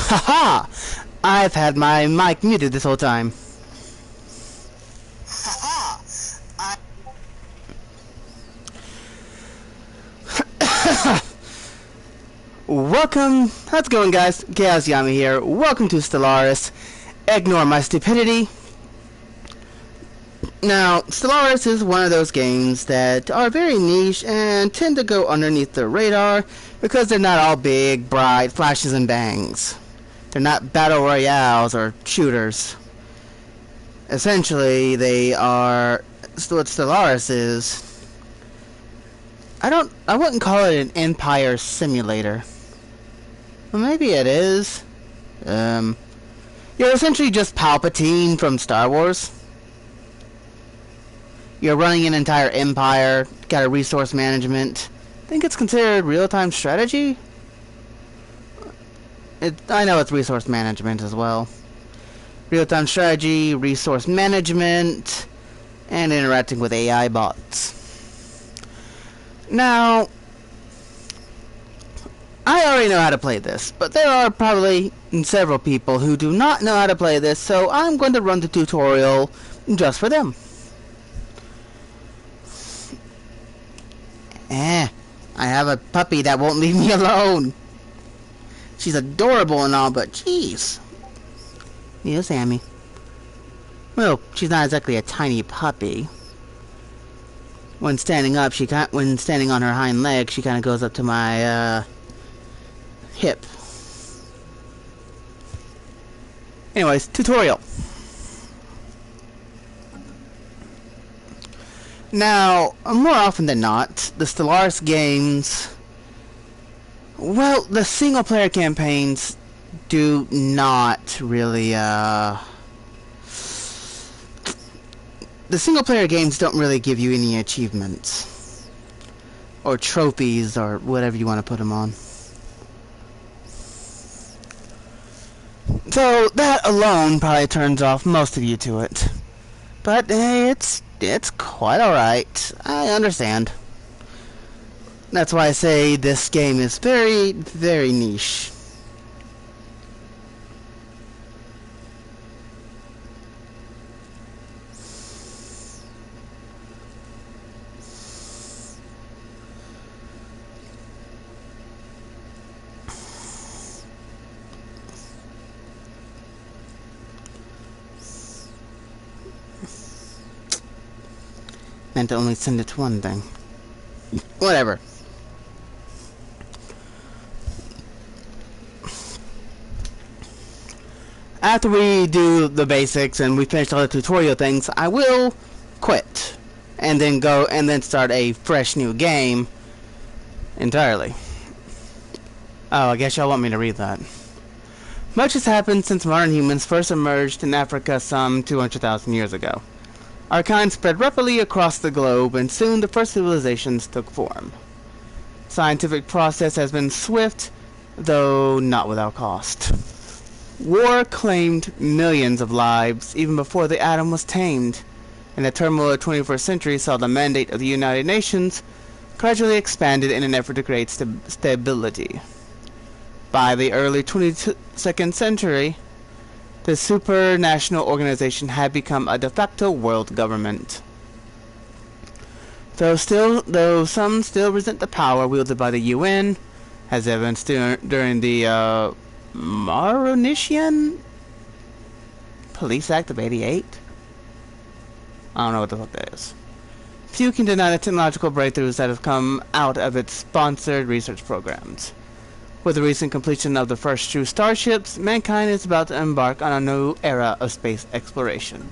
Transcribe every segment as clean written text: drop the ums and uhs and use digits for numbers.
Haha! I've had my mic muted this whole time. Welcome. How's it going, guys? Chaos Yami here. Welcome to Stellaris. Ignore my stupidity. Now, Stellaris is one of those games that are very niche and tend to go underneath the radar because they're not all big, bright flashes and bangs. They're not battle royales or shooters. Essentially, they are what Stellaris is. I wouldn't call it an empire simulator. Well, maybe it is. You're essentially just Palpatine from Star Wars. You're running an entire empire, got a resource management. I think it's considered real-time strategy? I know it's resource management as well. Real-time strategy, resource management, and interacting with AI bots. Now, I already know how to play this, but there are probably several people who do not know how to play this, so I'm going to run the tutorial just for them. I have a puppy that won't leave me alone. She's adorable and all, but jeez. Yeah, Sammy. Well, she's not exactly a tiny puppy. When standing up, when standing on her hind legs, she kind of goes up to my hip. Anyways, tutorial. Now, more often than not, the Stellaris games, well, the single-player campaigns do not really, the single-player games don't really give you any achievements, or trophies, or whatever you want to put them on. So, that alone probably turns off most of you to it. But, hey, it's quite alright. I understand. That's why I say this game is very, very niche. Meant to only send it to one thing. Whatever. After we do the basics and we finish all the tutorial things, I will quit and then start a fresh new game entirely. Oh, I guess y'all want me to read that. Much has happened since modern humans first emerged in Africa some 200,000 years ago. Our kind spread rapidly across the globe, and soon the first civilizations took form. Scientific process has been swift, though not without cost. War claimed millions of lives even before the atom was tamed, and the turmoil of the 21st century saw the mandate of the United Nations gradually expanded in an effort to create stability. By the early 22nd century, the supranational organization had become a de facto world government. Though some still resent the power wielded by the UN, as evidenced during the Maronitian Police Act of '88. I don't know what the fuck that is. Few can deny the technological breakthroughs that have come out of its sponsored research programs. With the recent completion of the first true starships, mankind is about to embark on a new era of space exploration.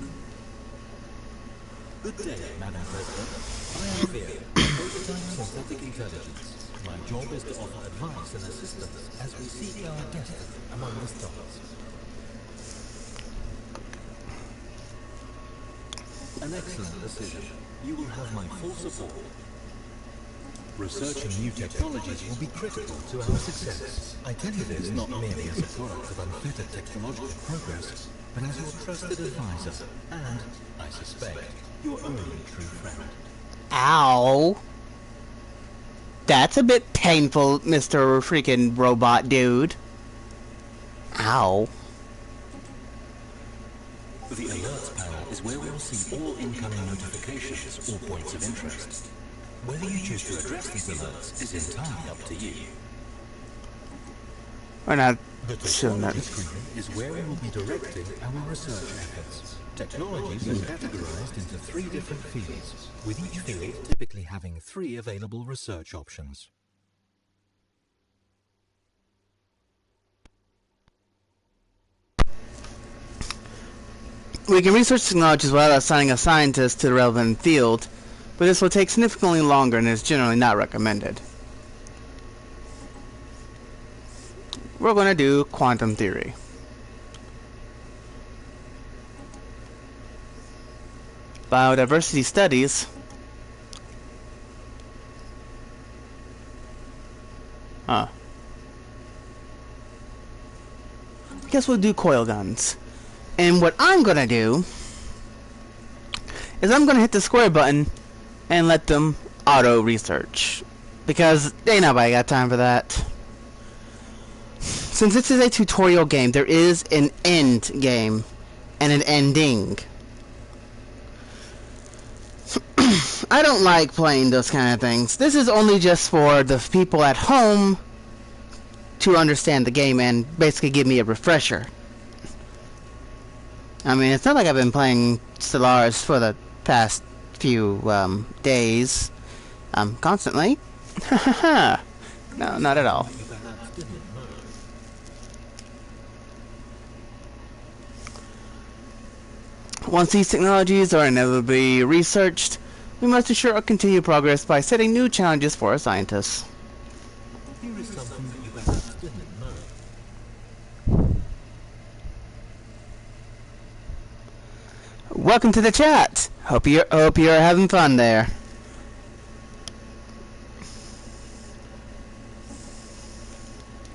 Good day, Madam President. I am Fear, prototype synthetic intelligence. My job is to offer advice and assistance as we seek our destiny among the stars. An excellent decision. You will have my full support. Researching new technologies will be critical to our success. I tell you this not merely as a product of unfettered technological progress, but as your trusted advisor, and, I suspect, your only true friend. Ow. That's a bit painful, Mr. Freaking Robot Dude. Ow. The alerts panel is where we will see all incoming notifications or points of interest. Whether you choose to address these alerts is entirely up to you. We're not The showing that. technology screen is where we will be directing our research efforts. Technologies are categorized into 3 different fields, with each field typically having 3 available research options. We can research technologies without assigning a scientist to the relevant field, but this will take significantly longer and is generally not recommended. We're going to do quantum theory. Biodiversity studies. I guess we'll do coil guns. And what I'm going to do is I'm going to hit the square button and let them auto research, because ain't nobody got time for that. Since this is a tutorial game, there is an end game and an ending. I don't like playing those kind of things. This is only just for the people at home to understand the game and basically give me a refresher. I mean, it's not like I've been playing Stellaris for the past few days constantly. No, not at all. Once these technologies are inevitably researched, we must ensure our continued progress by setting new challenges for our scientists. Here is something that you perhaps didn't know. Welcome to the chat. Hope you're having fun there.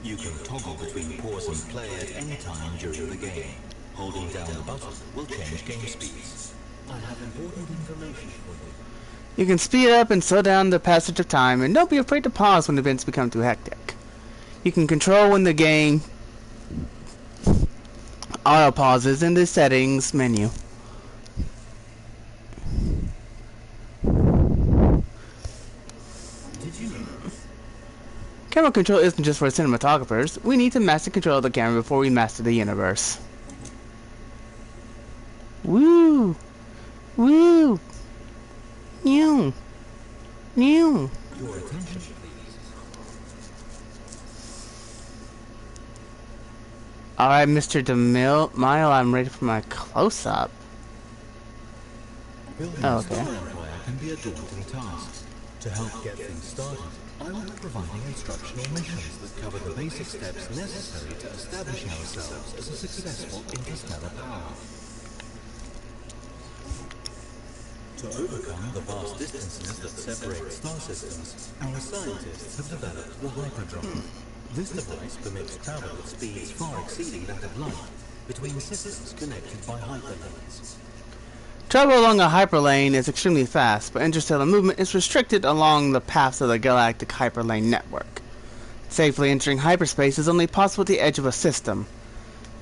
You can toggle between pause and play at any time during the game. Holding down the button will change game speeds. I have important information for you. You can speed up and slow down the passage of time, and don't be afraid to pause when events become too hectic. You can control when the game auto pauses in the settings menu. Did you know? Camera control isn't just for cinematographers. We need to master control of the camera before we master the universe. Woo! Woo! New! New! Your attention, please. Alright, Mr. DeMille, I'm ready for my close-up. Building Oh, a okay. star empire can be a daunting task. To help get things started, I will be providing instructional missions that cover the basic steps necessary to establish ourselves as a successful interstellar power. To overcome the vast distances that separate star systems, our scientists have developed the hyperdrive. This device permits travel at speeds far exceeding that of light between systems connected by hyperlanes. Travel along a hyperlane is extremely fast, but interstellar movement is restricted along the paths of the galactic hyperlane network. Safely entering hyperspace is only possible at the edge of a system,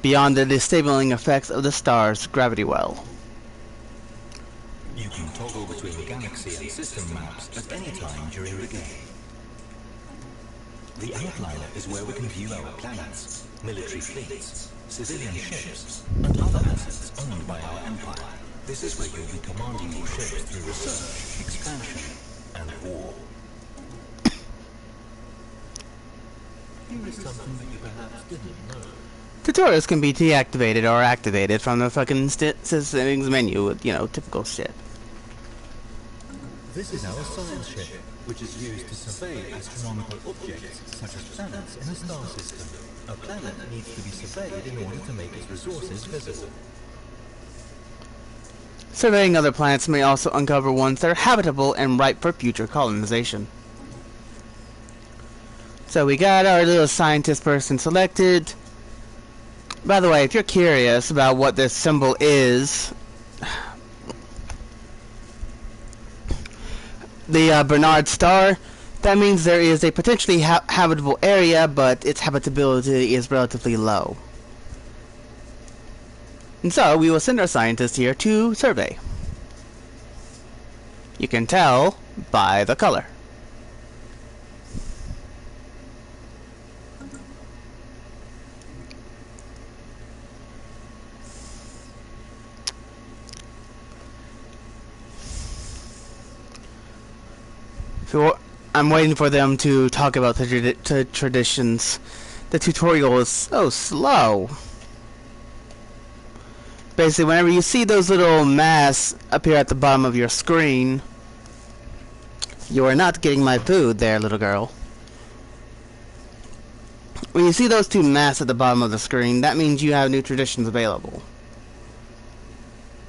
beyond the disabling effects of the star's gravity well. You can toggle between galaxy and system maps at any time during the game. The Outliner is where we can view our planets, military fleets, civilian ships, and other assets owned by our empire. This is where you'll be commanding your ships through research, expansion, and war. Here is something that you perhaps didn't know. Tutorials can be deactivated or activated from the fucking settings menu with, typical shit. This is our science ship, which is used to survey astronomical objects such as planets in a star system. A planet needs to be surveyed in order to make its resources visible. Surveying other planets may also uncover ones that are habitable and ripe for future colonization. So we got our little scientist person selected. By the way, if you're curious about what this symbol is, the Bernard star, that means there is a potentially habitable area, but its habitability is relatively low. And so we will send our scientists here to survey. You can tell by the color. So I'm waiting for them to talk about the traditions. The tutorial is so slow. Basically, whenever you see those little masks appear at the bottom of your screen, you are not getting my food there, little girl. When you see those two masks at the bottom of the screen, that means you have new traditions available.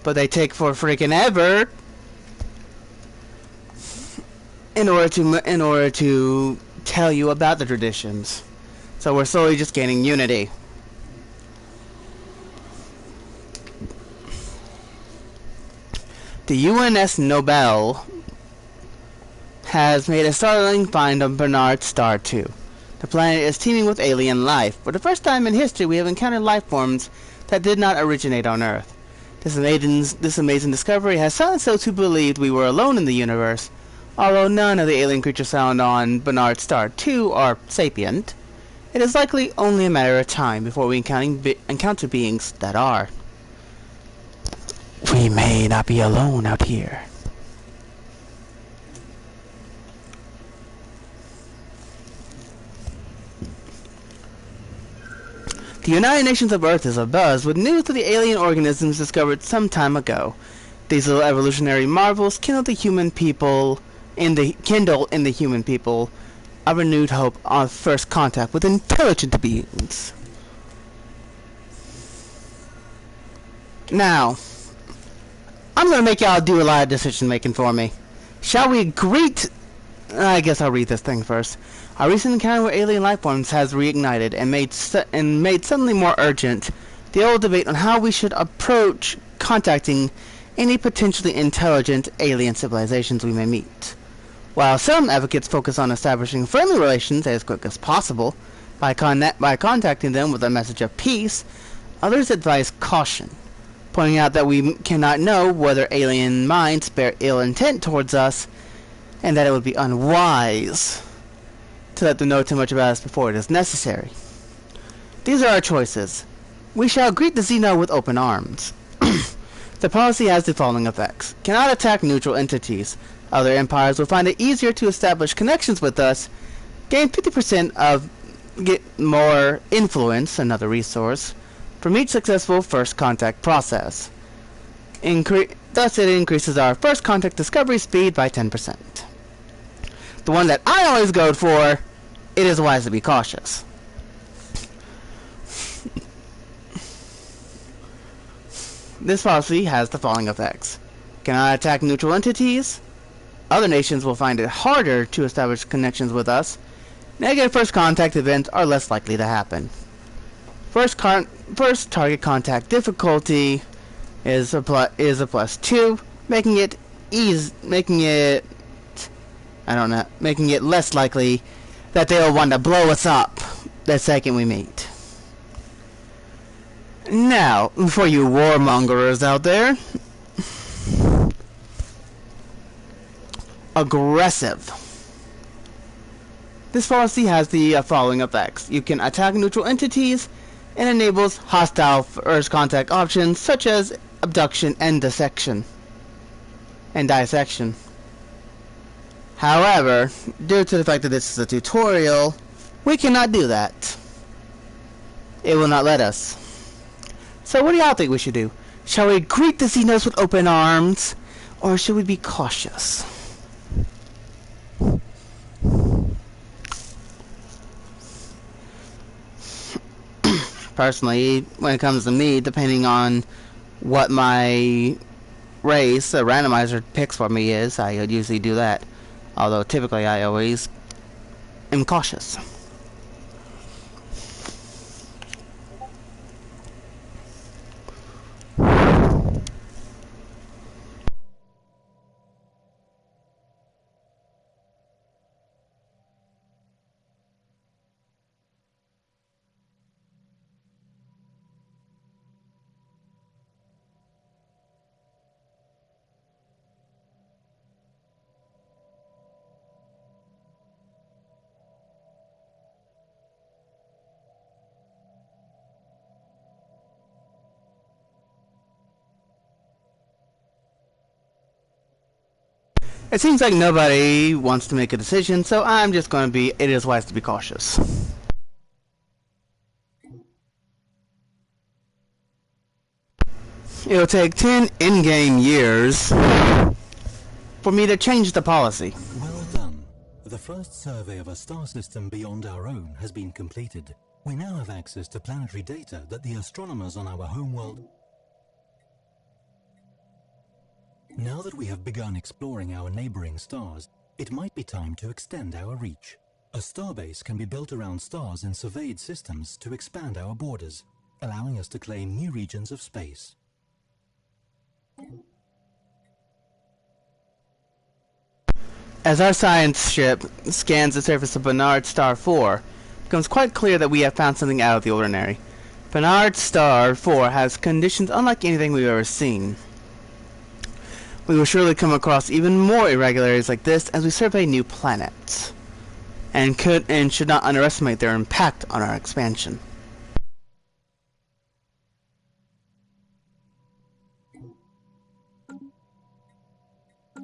But they take for freaking ever in order to tell you about the traditions. So we're slowly just gaining unity. The UNS Nobel has made a startling find on Bernard Star 2. The planet is teeming with alien life. For the first time in history, we have encountered life forms that did not originate on Earth. This amazing discovery has silenced those who believed we were alone in the universe. Although none of the alien creatures found on Bernard Star 2 are sapient, it is likely only a matter of time before we encounter beings that are. We may not be alone out here. The United Nations of Earth is abuzz with news of the alien organisms discovered some time ago. These little evolutionary marvels kindle in the human people a renewed hope of first contact with intelligent beings. Now, I'm gonna make y'all do a lot of decision making for me. Shall we greet? I guess I'll read this thing first. Our recent encounter with alien life forms has reignited and made suddenly more urgent the old debate on how we should approach contacting any potentially intelligent alien civilizations we may meet. While some advocates focus on establishing friendly relations as quick as possible by contacting them with a message of peace, others advise caution, pointing out that we cannot know whether alien minds bear ill intent towards us, and that it would be unwise to let them know too much about us before it is necessary. These are our choices. We shall greet the Xeno with open arms. The policy has the following effects. Cannot attack neutral entities. Other empires will find it easier to establish connections with us. Gain 50% of get more influence, another resource, from each successful first contact process. Thus it increases our first contact discovery speed by 10%. The one that I always go for, it is wise to be cautious. This policy has the following effects. Cannot attack neutral entities. Other nations will find it harder to establish connections with us. Negative first contact events are less likely to happen. First target contact difficulty is a +2, making it less likely that they will want to blow us up the second we meet. Now, for you warmongers out there, aggressive. This policy has the following effects. You can attack neutral entities and enables hostile first contact options such as abduction and dissection. However, due to the fact that this is a tutorial, we cannot do that. It will not let us. So what do y'all think we should do? Shall we greet the Xenos with open arms, or should we be cautious? Personally, when it comes to me, depending on what my race the randomizer picks for me is, I would usually do that. Although typically I always am cautious. It seems like nobody wants to make a decision, so I'm just going to be, it is wise to be cautious. It'll take 10 in-game years for me to change the policy. Well done. The first survey of a star system beyond our own has been completed. We now have access to planetary data that the astronomers on our homeworld... Now that we have begun exploring our neighboring stars, it might be time to extend our reach. A starbase can be built around stars in surveyed systems to expand our borders, allowing us to claim new regions of space. As our science ship scans the surface of Bernard Star 4, it becomes quite clear that we have found something out of the ordinary. Bernard Star 4 has conditions unlike anything we've ever seen. We will surely come across even more irregularities like this as we survey new planets, and should not underestimate their impact on our expansion.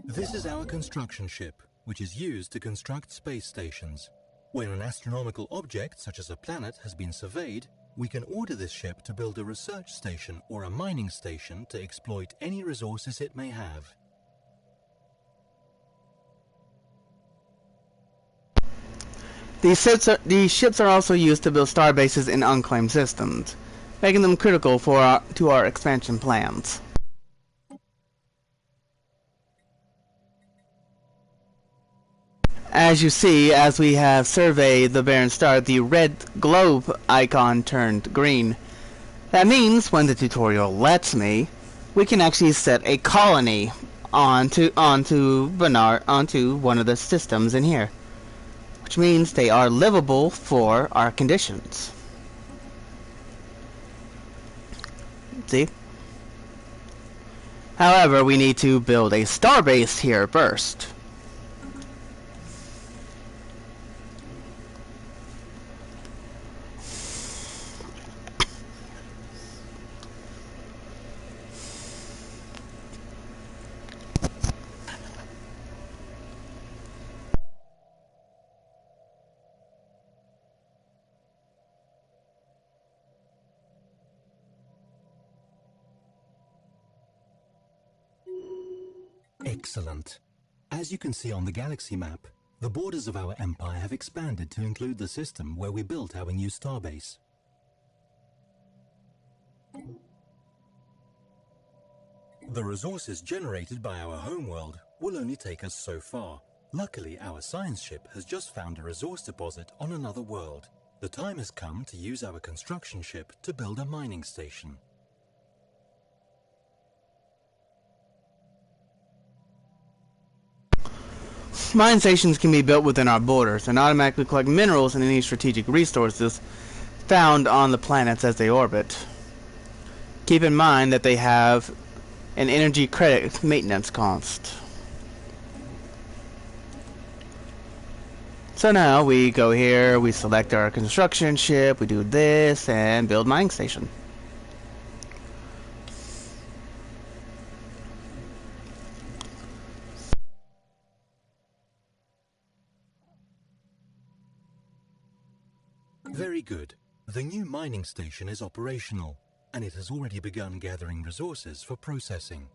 This is our construction ship, which is used to construct space stations. When an astronomical object, such as a planet, has been surveyed, we can order this ship to build a research station or a mining station to exploit any resources it may have. These ships are also used to build star bases in unclaimed systems, making them critical to our expansion plans. As you see, as we have surveyed the barren star, the red globe icon turned green. That means, when the tutorial lets me, we can actually set a colony onto one of the systems in here, which means they are livable for our conditions. See? However, we need to build a starbase here first. Excellent. As you can see on the galaxy map, the borders of our empire have expanded to include the system where we built our new starbase. The resources generated by our homeworld will only take us so far. Luckily, our science ship has just found a resource deposit on another world. The time has come to use our construction ship to build a mining station. Mine stations can be built within our borders and automatically collect minerals and any strategic resources found on the planets as they orbit. Keep in mind that they have an energy credit maintenance cost. So now we go here, we select our construction ship, we do this, and build mining station. Very good. The new mining station is operational, and it has already begun gathering resources for processing.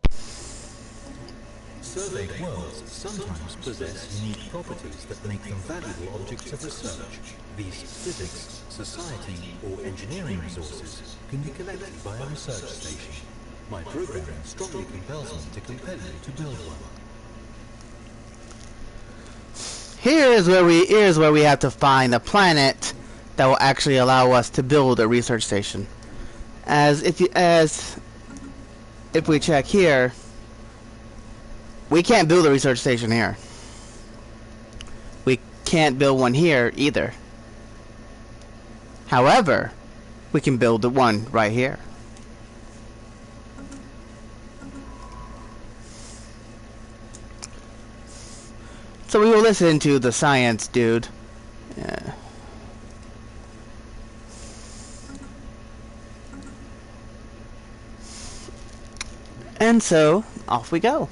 Surveyed worlds sometimes possess unique properties that make them valuable objects of research. These physics, society, or engineering resources can be collected by a research station. My programming strongly compels me to compel you to build one. Here's where we have to find a planet that will actually allow us to build a research station. As if we check here, we can't build a research station here. We can't build one here either. However, we can build the one right here. So we will listen to the science dude. Yeah. And so, off we go.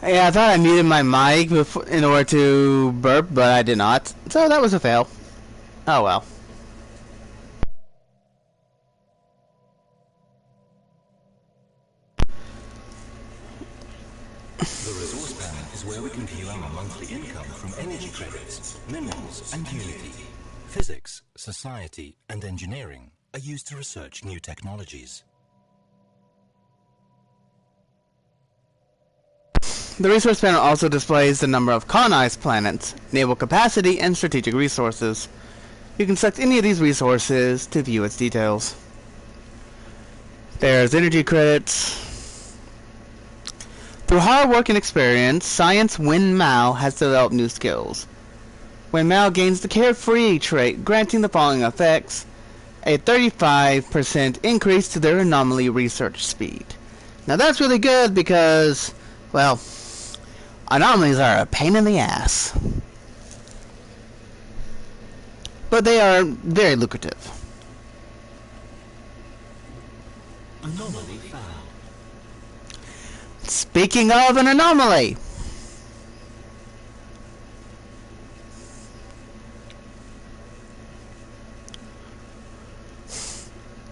Yeah, I thought I muted my mic in order to burp, but I did not. So that was a fail. Oh well. The resource panel is where we can view our monthly income from energy credits, minerals, and Unity. Physics, society, and engineering are used to research new technologies. The resource panel also displays the number of colonized planets, naval capacity, and strategic resources. You can select any of these resources to view its details. There's energy credits. Through hard work and experience, Science Wen Mao has developed new skills. Wen Mao gains the Carefree trait, granting the following effects: a 35% increase to their anomaly research speed. Now that's really good because, well, anomalies are a pain in the ass. But they are very lucrative. Anomaly found. Speaking of an anomaly,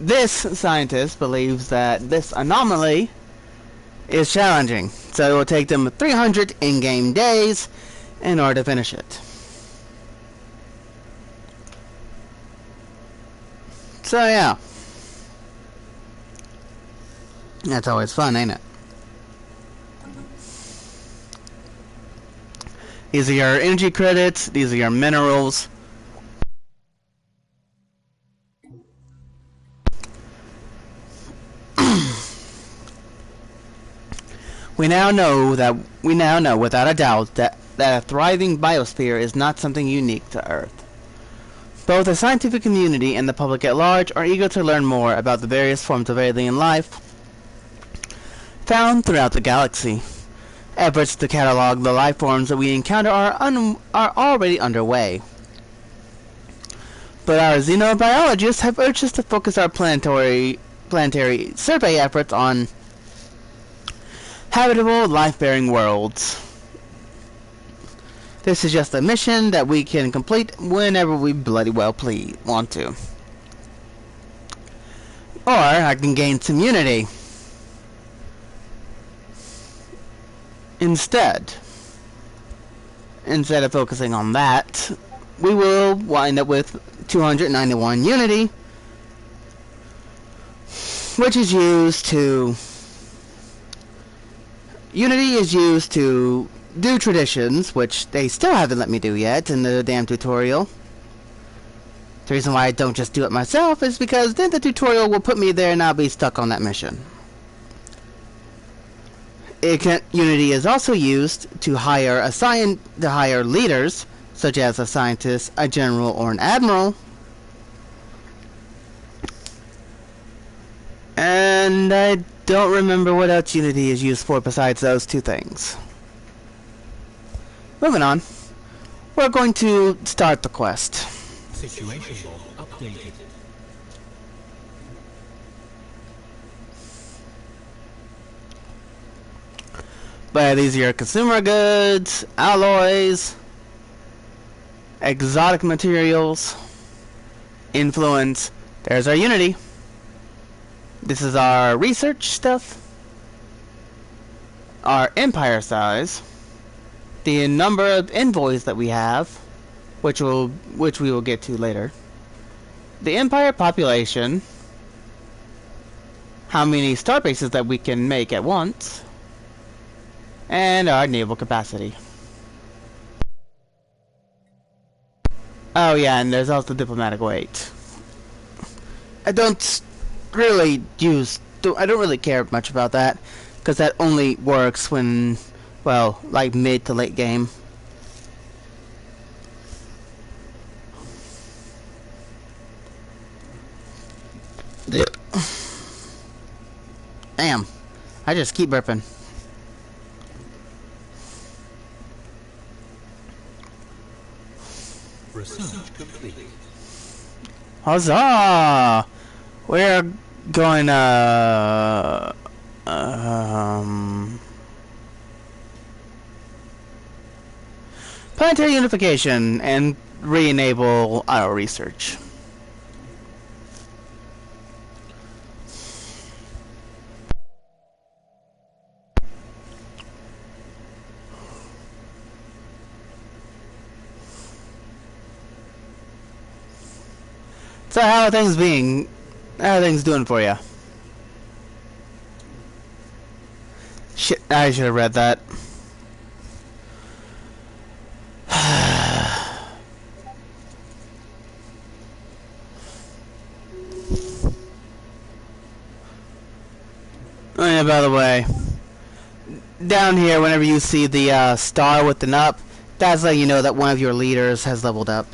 this scientist believes that this anomaly is challenging, so it will take them 300 in-game days in order to finish it. So yeah, that's always fun, ain't it? These are your energy credits, these are your minerals. We now know without a doubt that a thriving biosphere is not something unique to Earth. Both the scientific community and the public at large are eager to learn more about the various forms of alien life found throughout the galaxy. Efforts to catalog the life forms that we encounter are already underway. But our xenobiologists have urged us to focus our planetary survey efforts on habitable, life-bearing worlds. This is just a mission that we can complete whenever we bloody well want to. Or I can gain some Unity instead. Instead of focusing on that, we will wind up with 291 Unity, which is used to... Unity is used to do traditions, which they still haven't let me do yet in the damn tutorial. The reason why I don't just do it myself is because then the tutorial will put me there and I'll be stuck on that mission. Unity is also used to hire leaders, such as a scientist, a general, or an admiral. And I don't remember what else Unity is used for besides those two things. Moving on. We're going to start the quest. Situation log updated. But these are your consumer goods, alloys, exotic materials, influence. There's our Unity. This is our research stuff, our empire size, the number of envoys that we have, which we will get to later, the empire population, how many star bases that we can make at once, and our naval capacity. Oh yeah, and there's also diplomatic weight. I don't really care much about that, because that only works when, well, like mid to late game. Damn, I just keep burping. Research complete. Huzzah! We're going planetary unification and re-enable our research. So how are things being? How are things doing for you? Shit, I should have read that. Oh yeah, by the way, down here, whenever you see the star with an up, that's letting you know that one of your leaders has leveled up.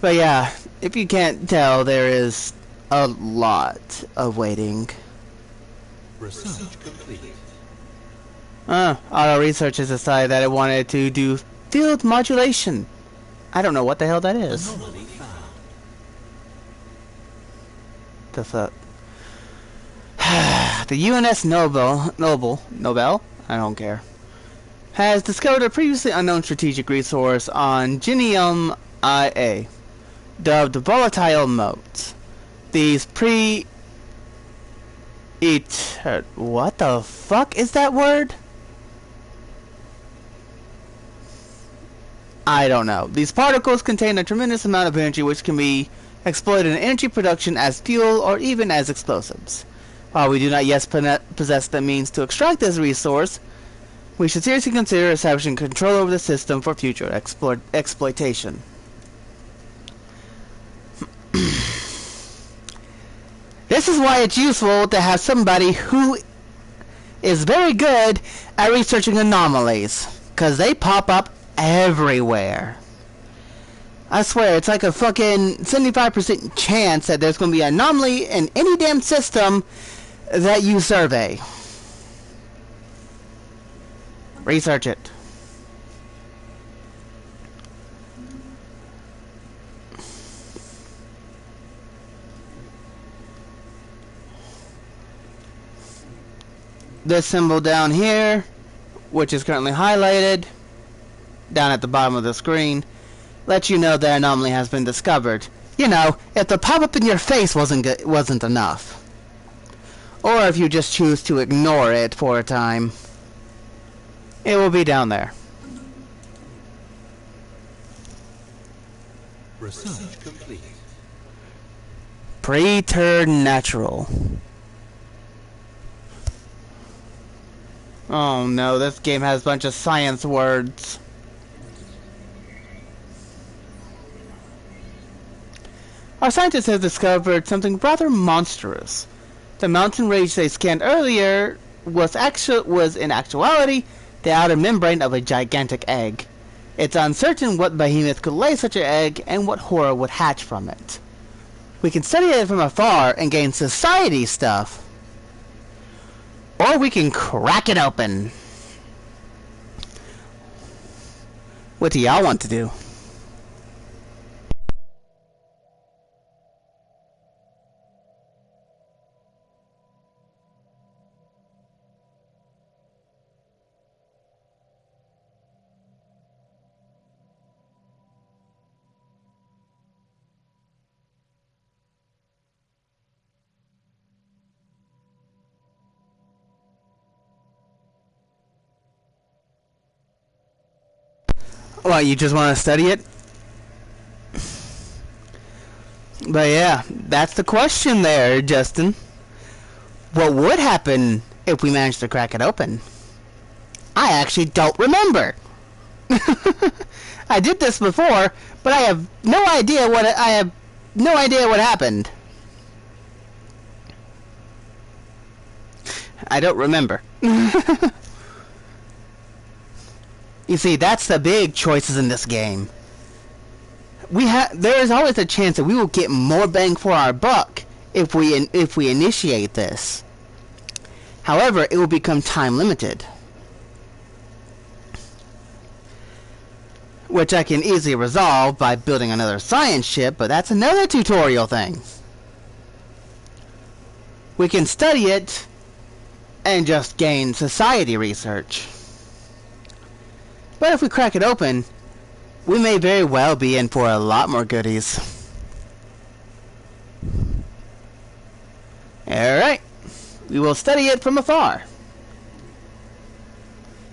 But yeah, if you can't tell, there is a lot of waiting. Research complete. Auto Research has decided that it wanted to do field modulation. I don't know what the hell that is. Anomaly found. The fuck? The UNS Nobel, I don't care, has discovered a previously unknown strategic resource on Genium IA, dubbed volatile motes. These what the fuck is that word? I don't know. These particles contain a tremendous amount of energy which can be exploited in energy production as fuel or even as explosives. While we do not yet possess the means to extract this resource, we should seriously consider establishing control over the system for future exploitation. This is why it's useful to have somebody who is very good at researching anomalies, because they pop up everywhere. I swear, it's like a fucking 75% chance that there's going to be an anomaly in any damn system that you survey. Research it. This symbol down here, which is currently highlighted down at the bottom of the screen, lets you know the anomaly has been discovered. You know, if the pop-up in your face wasn't enough. Or if you just choose to ignore it for a time, it will be down there. Research complete. Preternatural. Oh no, this game has a bunch of science words. Our scientists have discovered something rather monstrous. The mountain range they scanned earlier was in actuality the outer membrane of a gigantic egg. It's uncertain what behemoth could lay such an egg and what horror would hatch from it. We can study it from afar and gain society stuff. Or we can crack it open. What do y'all want to do? What, you just want to study it? But yeah, that's the question there, Justin. What would happen if we managed to crack it open? I actually don't remember. I did this before, but I have no idea what happened. I don't remember. You see, that's the big choices in this game. There is always a chance that we will get more bang for our buck if we initiate this. However, it will become time limited, which I can easily resolve by building another science ship, but that's another tutorial thing. we can study it and just gain society research. But if we crack it open, we may very well be in for a lot more goodies. Alright, we will study it from afar.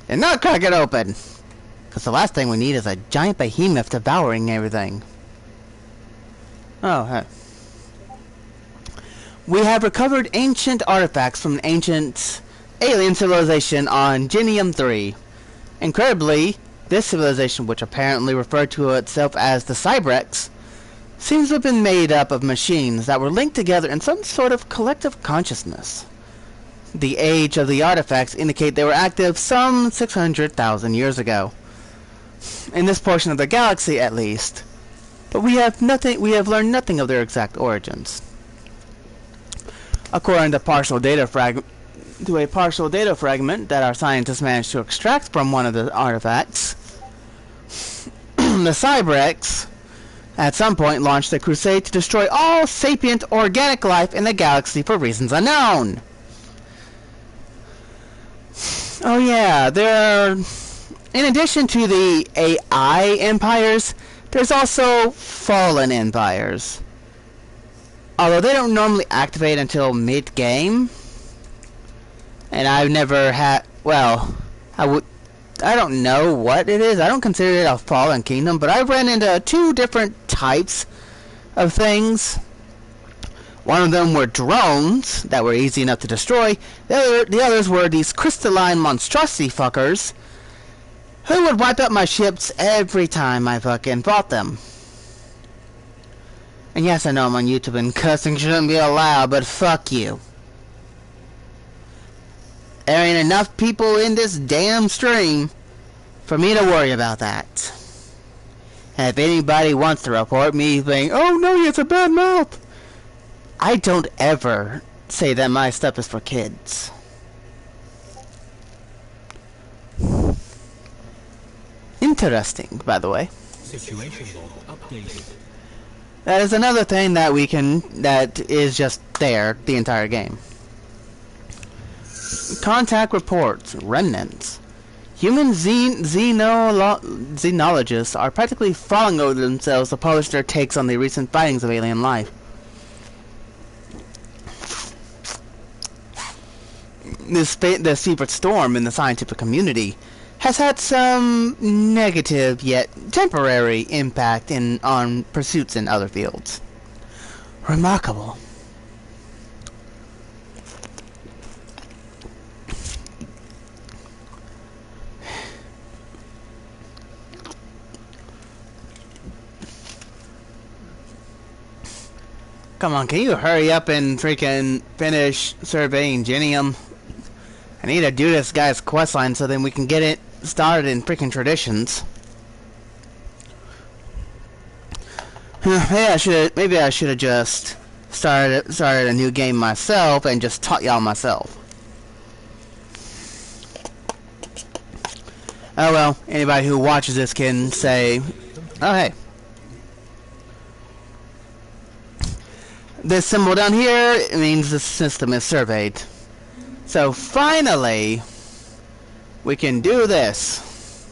And not crack it open! Because the last thing we need is a giant behemoth devouring everything. Oh, hey. We have recovered ancient artifacts from an ancient alien civilization on Genium 3. Incredibly, this civilization, which apparently referred to itself as the Cybrex, seems to have been made up of machines that were linked together in some sort of collective consciousness. The age of the artifacts indicate they were active some 600,000 years ago. In this portion of the galaxy, at least. But we have learned nothing of their exact origins. According to a partial data fragment that our scientists managed to extract from one of the artifacts, the Cybrex at some point launched a crusade to destroy all sapient organic life in the galaxy for reasons unknown. Oh yeah, there are, in addition to the AI empires, there's also fallen empires. Although they don't normally activate until mid-game. And I've never had, well, I don't know what it is. I don't consider it a fallen kingdom, but I've ran into two different types of things. One of them were drones that were easy enough to destroy. The others were these crystalline monstrosity fuckers who would wipe out my ships every time I fucking fought them. And yes, I know I'm on YouTube and cussing shouldn't be allowed, but fuck you. There ain't enough people in this damn stream for me to worry about that. And if anybody wants to report me saying, oh no, he has a bad mouth, I don't ever say that my stuff is for kids. Interesting, by the way. Situation log updated. That is another thing that we can, that is just there the entire game. Contact reports, remnants. Human xenologists are practically falling over themselves to publish their takes on the recent findings of alien life. The secret storm in the scientific community has had some negative yet temporary impact on pursuits in other fields. Remarkable. Come on, can you hurry up and freaking finish surveying Genium? I need to do this guy's questline so then we can get it started in freaking traditions. Maybe I should have just started a new game myself and just taught y'all myself. Oh well, anybody who watches this can say, oh hey. This symbol down here means the system is surveyed. So finally, we can do this.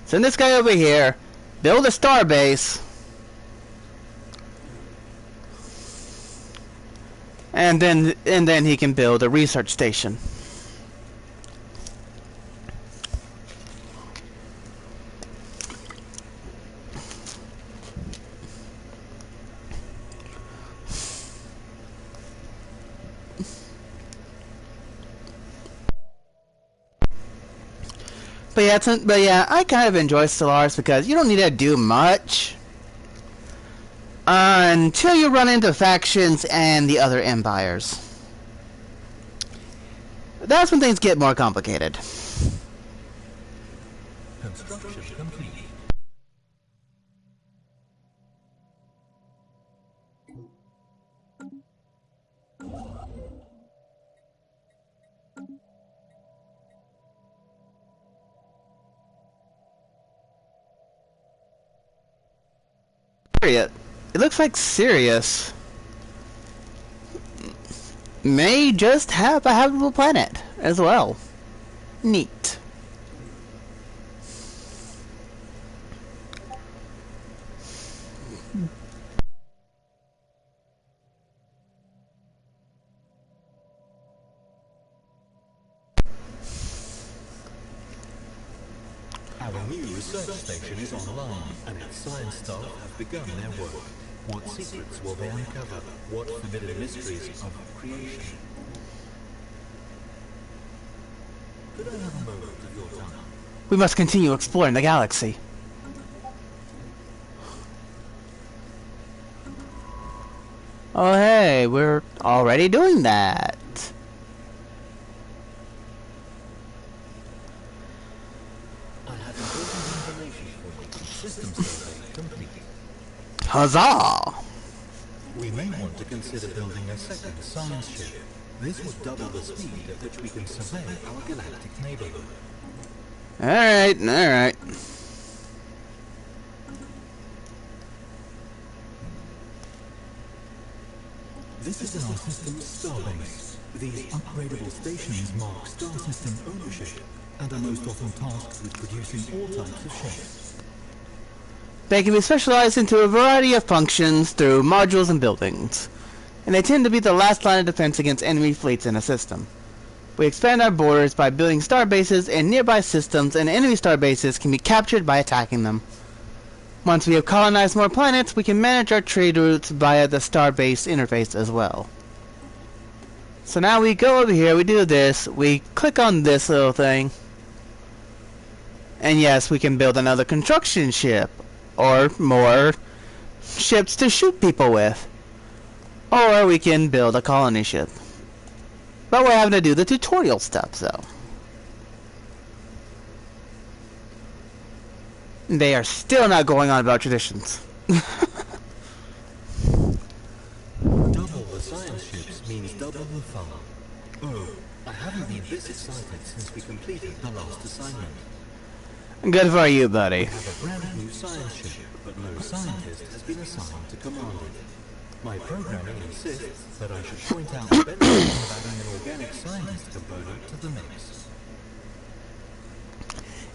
Send this guy over here, build a star base, and then he can build a research station. But yeah, I kind of enjoy Stellaris because you don't need to do much until you run into factions and the other empires. That's when things get more complicated. Construction complete. It looks like Sirius. may just have a habitable planet as well. Neat. Our new research station is online, and its science staff have begun their work. What secrets will they uncover? What forbidden mysteries of creation? Could I have a moment of your time? We must continue exploring the galaxy. Oh hey, we're already doing that. I have important information for you. System survey complete. Huzzah! We may want to consider building a second science ship. This would double the speed at which we can survey our galactic neighborhood. Alright. This is our system's starbase. These upgradable stations mark star system ownership and are most often tasked with producing all types of ships. They can be specialized into a variety of functions through modules and buildings, and they tend to be the last line of defense against enemy fleets in a system. We expand our borders by building star bases in nearby systems, and enemy star bases can be captured by attacking them. Once we have colonized more planets, we can manage our trade routes via the star-base interface as well. So now we go over here, we do this, we click on this little thing, and yes, we can build another construction ship, or more ships to shoot people with. Or we can build a colony ship. But we're having to do the tutorial stuff, so. They are still not going on about traditions. Double the science ships means double the fun. Oh, I haven't been this excited since we completed the last assignment. Good for you, buddy. We have a brand new science ship, but no scientist has been assigned to command it. My programming insists that I should point out the benefits of adding an organic scientist component to the mix.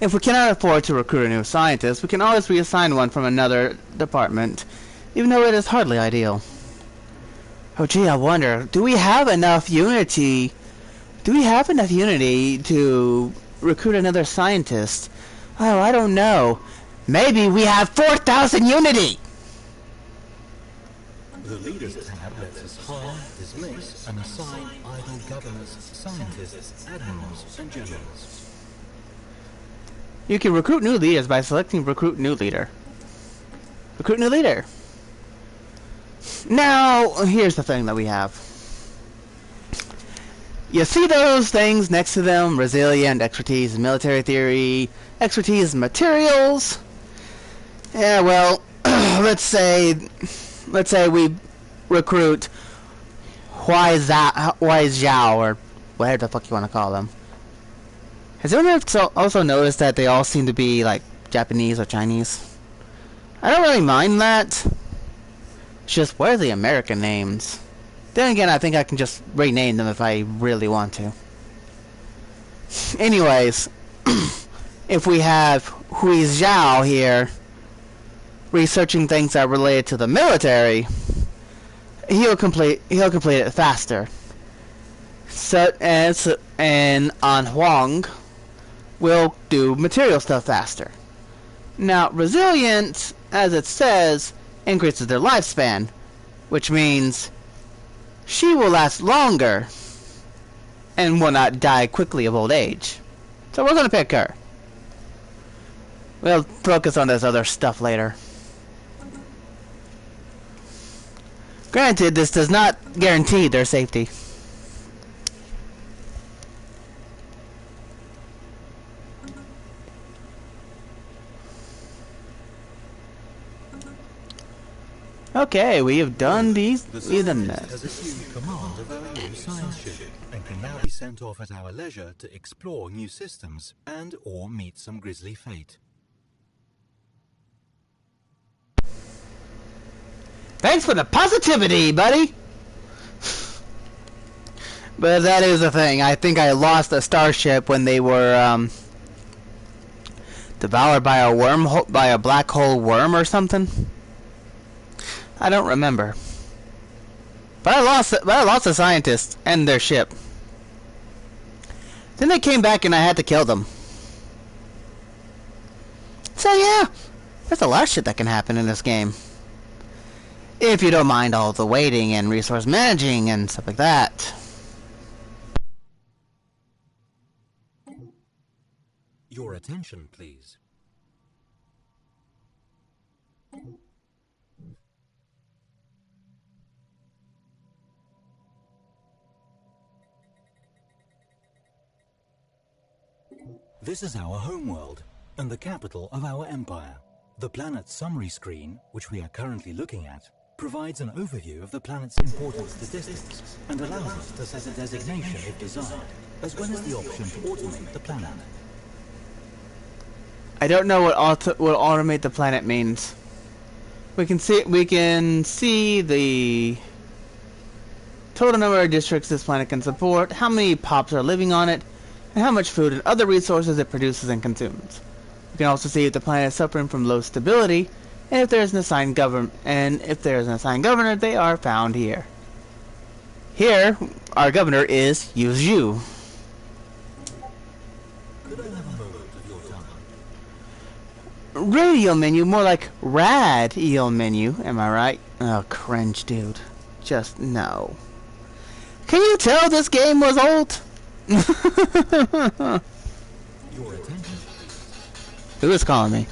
If we cannot afford to recruit a new scientist, we can always reassign one from another department, even though it is hardly ideal. Oh gee, I wonder, do we have enough unity? Do we have enough unity to recruit another scientist? Oh, I don't know. Maybe we have 4,000 unity! The Leaders tab lets us hire, dismiss, and assign idle governors, scientists, admirals, and generals. You can recruit new leaders by selecting Recruit New Leader. Recruit New Leader. Now, here's the thing that we have. You see those things next to them? Resilient, expertise in military theory, expertise in materials. Yeah, well, let's say we recruit Zhao, or whatever the fuck you want to call them. Has anyone also noticed that they all seem to be like Japanese or Chinese? I don't really mind that. It's just, where are the American names? Then again, I think I can just rename them if I really want to. Anyways, if we have Hui Zhao here researching things that are related to the military, he'll complete it faster. So and An Huang will do material stuff faster. Now, resilient, as it says, increases their lifespan, which means she will last longer and will not die quickly of old age. So we're gonna pick her. We'll focus on this other stuff later. Granted, this does not guarantee their safety. Okay, we have done these. We've done this. Has assumed command of our new science ship and can now be sent off at our leisure to explore new systems and or meet some grisly fate. Thanks for the positivity, buddy. But that is the thing. I think I lost a starship when they were devoured by a by a black hole worm or something. I don't remember. But I lost a scientist and their ship. Then they came back and I had to kill them. So yeah, there's a lot of shit that can happen in this game. If you don't mind all the waiting and resource managing and stuff like that. Your attention, please. This is our homeworld, and the capital of our empire. The planet's summary screen, which we are currently looking at, provides an overview of the planet's important statistics and allows us to set a designation if desired, as well as the option to automate the planet. I don't know what automate the planet means. We can see the total number of districts this planet can support, how many pops are living on it, and how much food and other resources it produces and consumes. We can also see if the planet is suffering from low stability, and if there is an assigned government. And if there is an assigned governor, they are found here. Here, our governor is Yuzu. Could I have a moment of your time? Radio menu, more like rad-eel menu. Am I right? Oh, cringe, dude. Just no. Can you tell this game was old? Your attention, please. Who is calling me?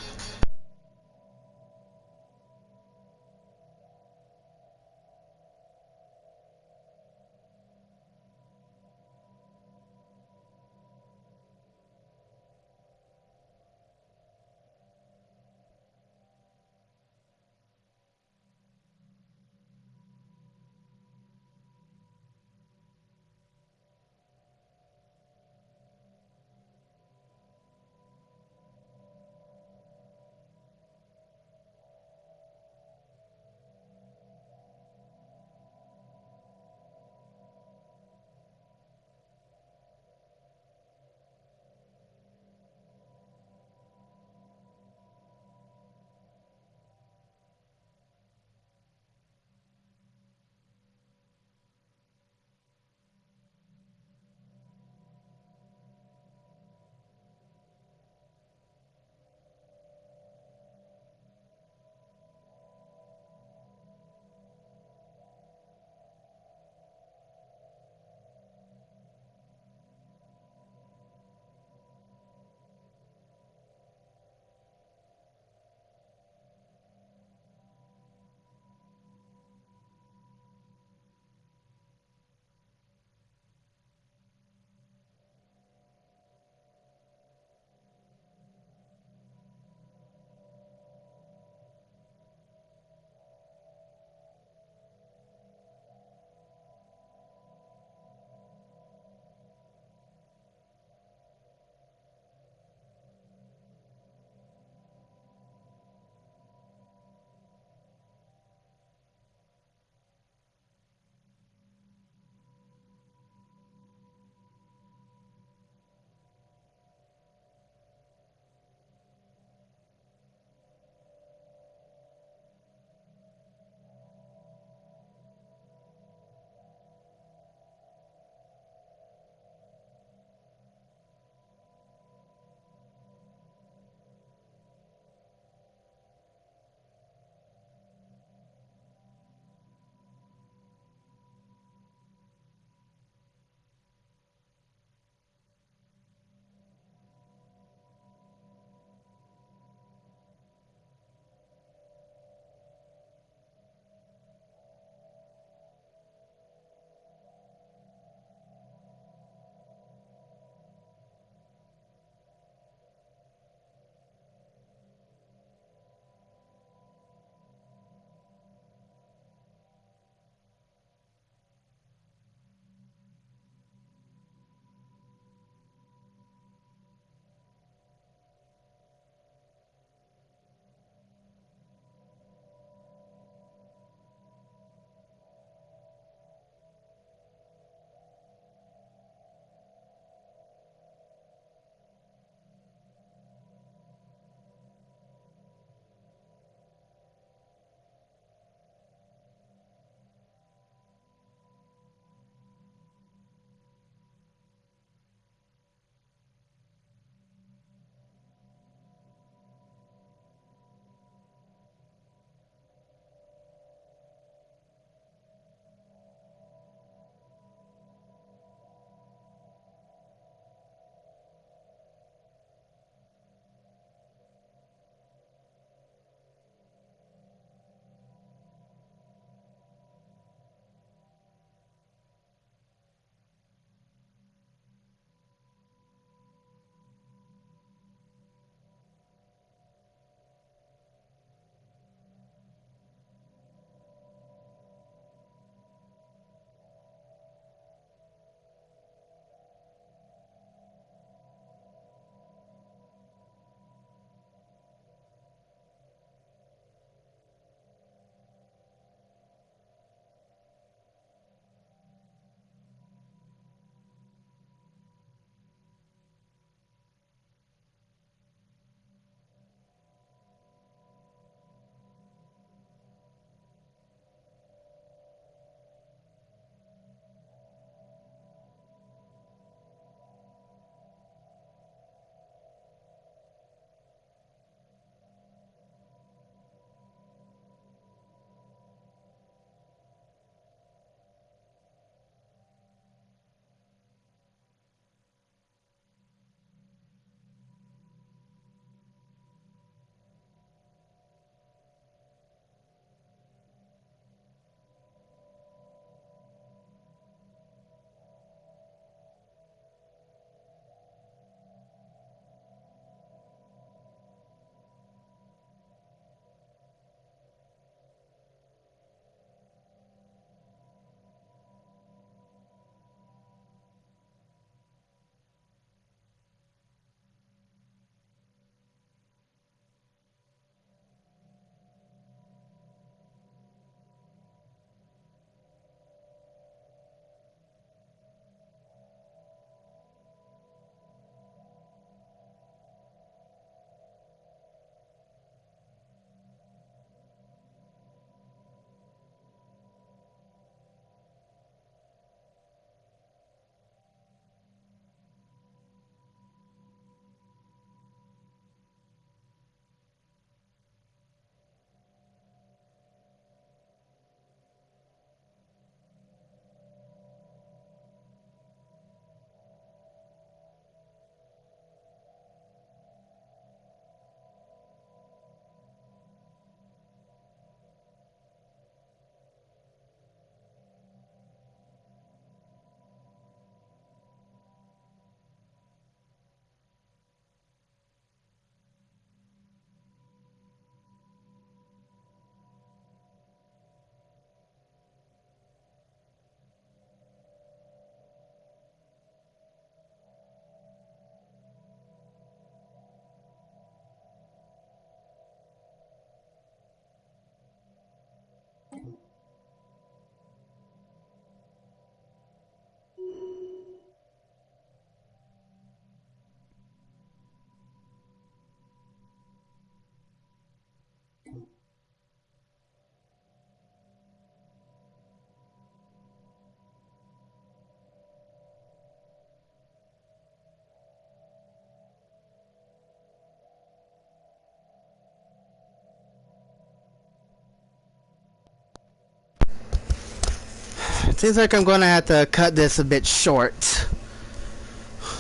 Seems like I'm gonna have to cut this a bit short.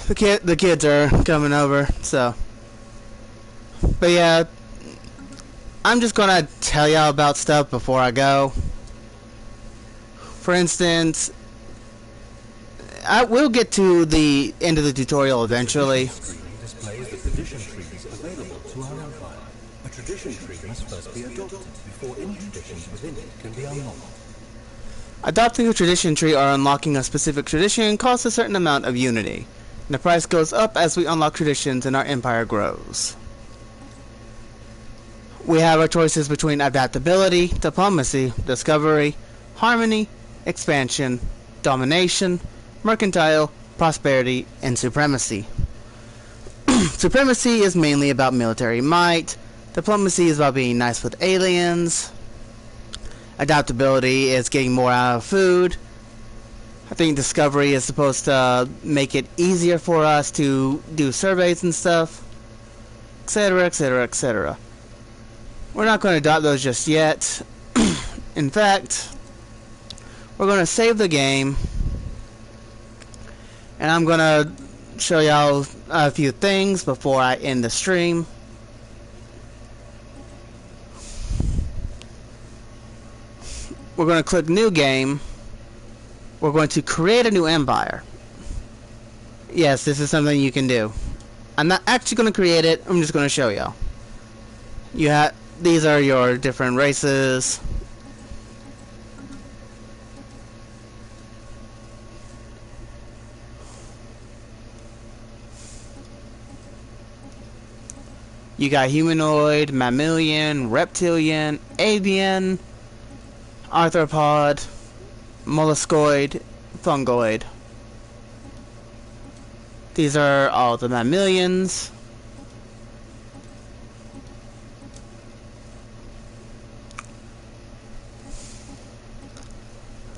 The kids are coming over, so. But yeah, I'm just gonna tell y'all about stuff before I go. For instance, I will get to the end of the tutorial eventually. Displays the tradition trees available to our empire. A tradition tree must first be adopted before any traditions within it can be unlocked. Adopting a tradition tree or unlocking a specific tradition costs a certain amount of unity, and the price goes up as we unlock traditions and our empire grows. We have our choices between adaptability, diplomacy, discovery, harmony, expansion, domination, mercantile, prosperity, and supremacy. Supremacy is mainly about military might. Diplomacy is about being nice with aliens. Adaptability is getting more out of food. I think discovery is supposed to make it easier for us to do surveys and stuff, etc, etc, etc. We're not going to adopt those just yet. In fact, we're going to save the game, and I'm going to show y'all a few things before I end the stream. We're going to click New Game. We're going to create a new empire. Yes, this is something you can do. I'm not actually going to create it. I'm just going to show y'all. These are your different races. You got humanoid, mammalian, reptilian, avian, arthropod, molluscoid, fungoid. These are all the mammalians.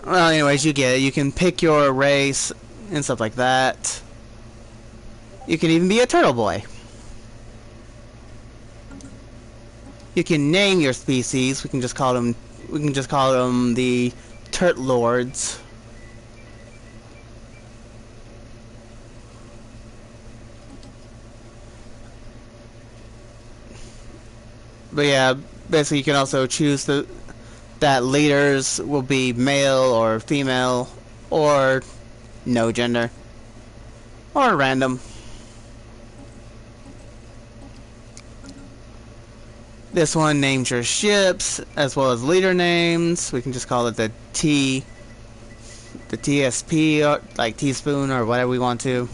Well, anyways, you get it. You can pick your race and stuff like that. You can even be a turtle boy. You can name your species. We can just call them the Turt Lords. But yeah, basically you can also choose that leaders will be male or female or no gender or random. This one names your ships as well as leader names. We can just call it the TSP, or like teaspoon or whatever we want to.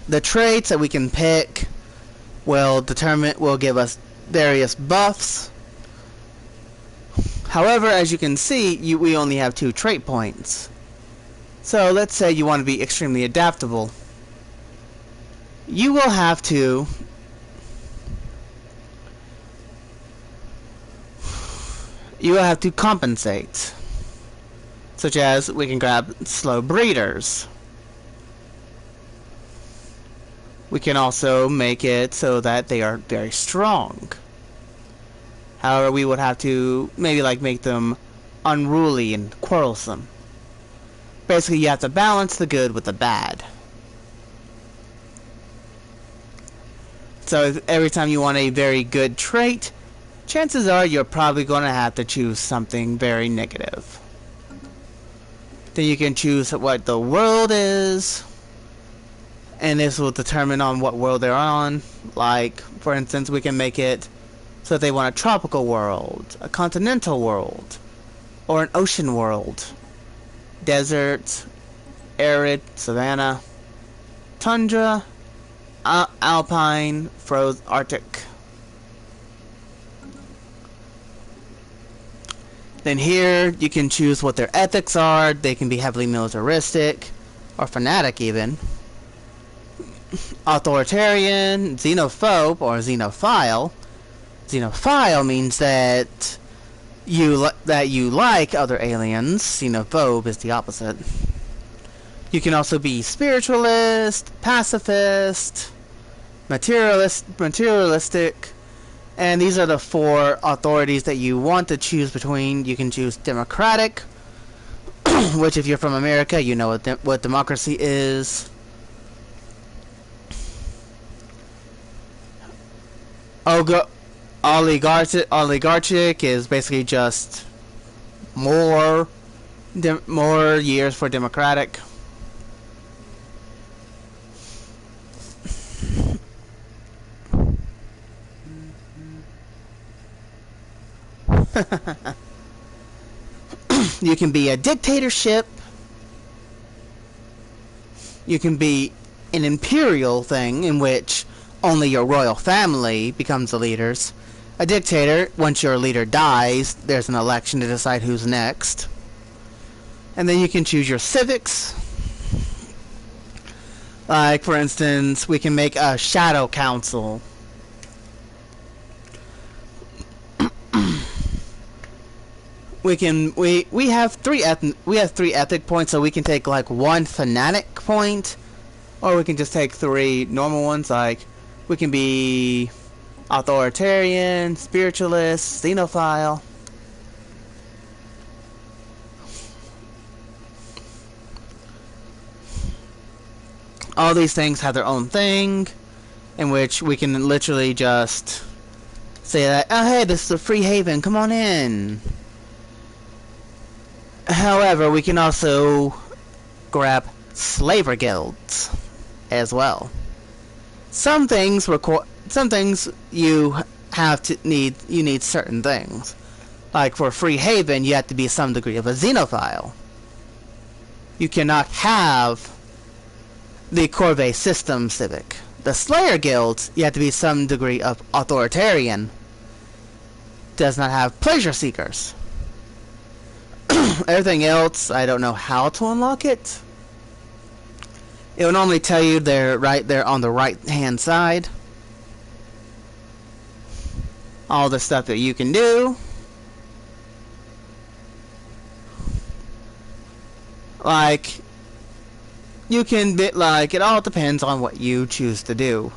The traits that we can pick will give us various buffs. However, as you can see, we only have 2 trait points. So let's say you want to be extremely adaptable. You will have to compensate. Such as, we can grab slow breeders. We can also make it so that they are very strong. However, we would have to maybe make them unruly and quarrelsome. Basically, you have to balance the good with the bad. So every time you want a very good trait, chances are you're probably going to have to choose something very negative. Then you can choose what the world is, and this will determine on what world they're on. Like, for instance, we can make it so that they want a tropical world, a continental world, or an ocean world. Desert, arid, savanna, tundra, alpine, frozen, arctic. Then here, you can choose what their ethics are. They can be heavily militaristic, or fanatic even. Authoritarian, xenophobe, or xenophile. Xenophile means that you like other aliens. Xenophobe is the opposite. You can also be spiritualist, pacifist, materialistic, And these are the 4 authorities that you want to choose between. You can choose democratic, which if you're from America, you know what democracy is. Oligarchic is basically just more years for democratic. You can be a dictatorship. You can be an imperial thing in which only your royal family becomes the leaders. A dictator, once your leader dies, there's an election to decide who's next. And then you can choose your civics. Like, for instance, we can make a shadow council. We have three ethic points, so we can take like 1 fanatic point, or we can just take 3 normal ones. Like, we can be authoritarian, spiritualist, xenophile. All these things have their own thing, in which we can literally just say that, oh hey, this is a free haven, come on in. However, we can also grab slaver guilds as well. Some things you need certain things. Like for free haven, you have to be some degree of a xenophile. You cannot have the Corvée system civic. The Slayer guilds, you have to be some degree of authoritarian. Does not have pleasure seekers. Everything else, I don't know how to unlock it. It will normally tell you they're right there on the right hand side. All the stuff that you can do. Like, you can be like, it all depends on what you choose to do.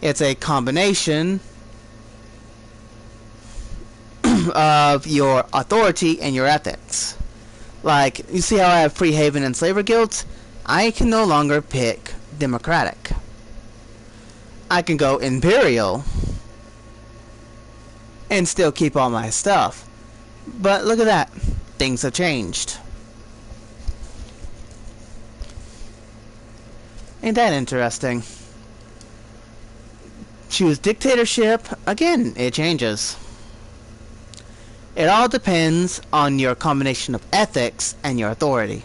It's a combination of your authority and your ethics. Like, you see how I have free haven and slaver guilds? I can no longer pick democratic. I can go imperial and still keep all my stuff. But look at that. Things have changed. Ain't that interesting? Choose dictatorship. Again, it changes. It all depends on your combination of ethics and your authority.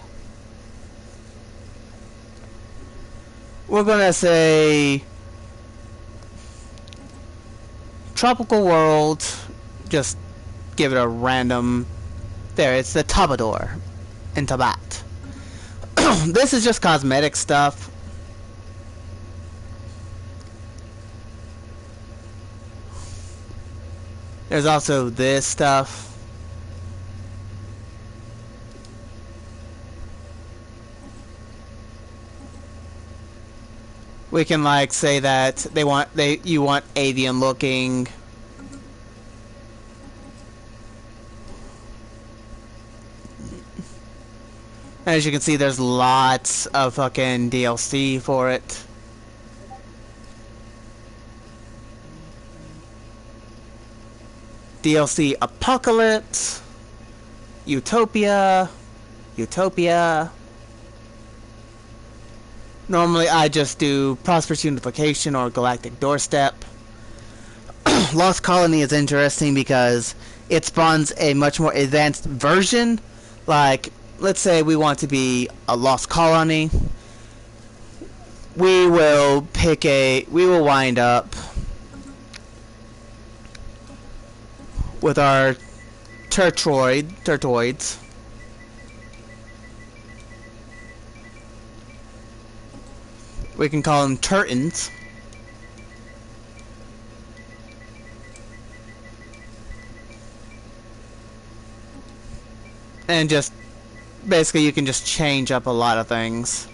We're gonna say tropical world. Just give it a random. There, it's the Tabador in Tabat. This is just cosmetic stuff. There's also this stuff. We can like say that you want avian looking. As you can see, there's lots of fucking DLC for it. DLC Apocalypse, Utopia. Normally I just do Prosperous Unification or Galactic Doorstep. Lost Colony is interesting because it spawns a much more advanced version. Like, let's say we want to be a Lost Colony. We will wind up with our turtoids. We can call them turtons. And just basically you can just change up a lot of things.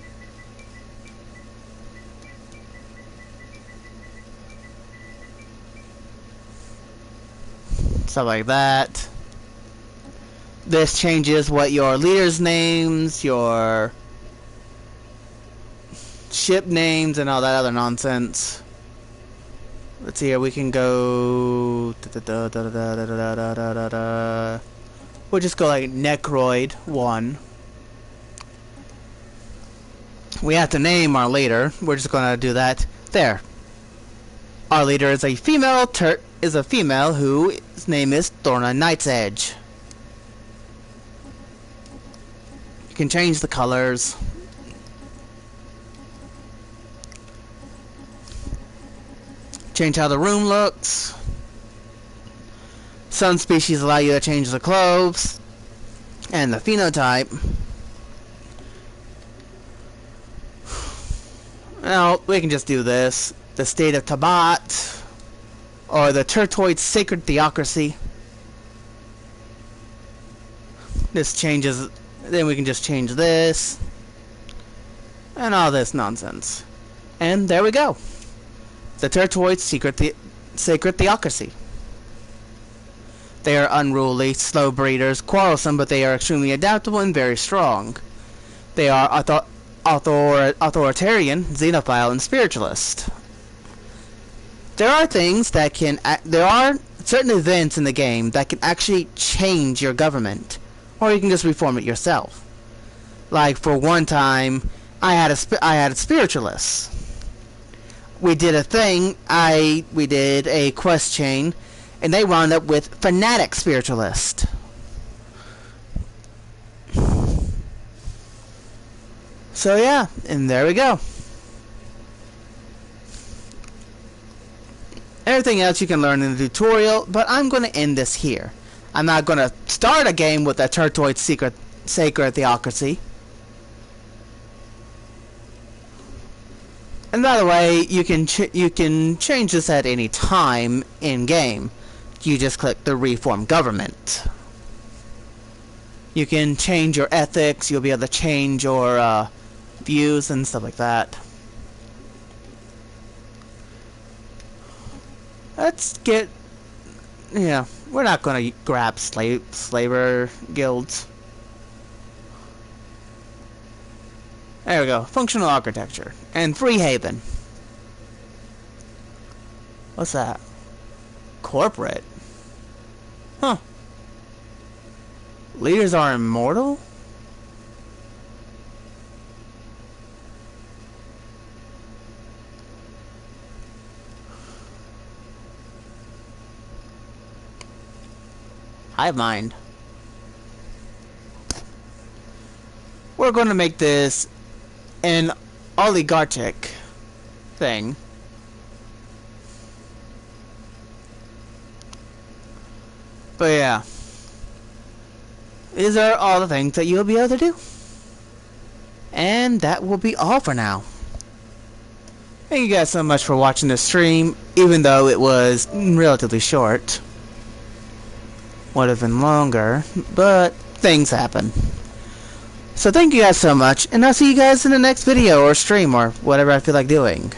stuff like that. This changes what your leaders' names, your ship names, and all that other nonsense. Let's see here, we can go... We'll just go like Necroid 1. We have to name our leader. We're just gonna do that. There. Our leader is a female whose name is Thorna Night's Edge. You can change the colors. Change how the room looks. Some species allow you to change the clothes and the phenotype. Now, we can just do this. The state of Tabat, or the Turtoid Sacred Theocracy. This changes, then we can just change this, and all this nonsense. And there we go. The Turtoid Sacred Theocracy. They are unruly, slow breeders, quarrelsome, but they are extremely adaptable and very strong. They are authoritarian, xenophile, and spiritualist. There are things that can... There are certain events in the game that can actually change your government. Or you can just reform it yourself. Like, for one time, I had a spiritualist. We did a thing, we did a quest chain, and they wound up with fanatic spiritualist. So yeah, and there we go. Everything else you can learn in the tutorial, but I'm going to end this here. I'm not going to start a game with a Turtoid Sacred Theocracy. And by the way, you can change this at any time in game. You just click the Reform Government. You can change your ethics. You'll be able to change your views and stuff like that. Let's get... Yeah, we're not going to grab slaver guilds. There we go. Functional architecture. And free haven. What's that? Corporate? Huh. Leaders are immortal? Hive mind. We're going to make this an oligarchic thing. But yeah, these are all the things that you'll be able to do. And that will be all for now. Thank you guys so much for watching this stream, even though it was relatively short. Would have been longer, but things happen. So thank you guys so much, and I'll see you guys in the next video or stream or whatever I feel like doing.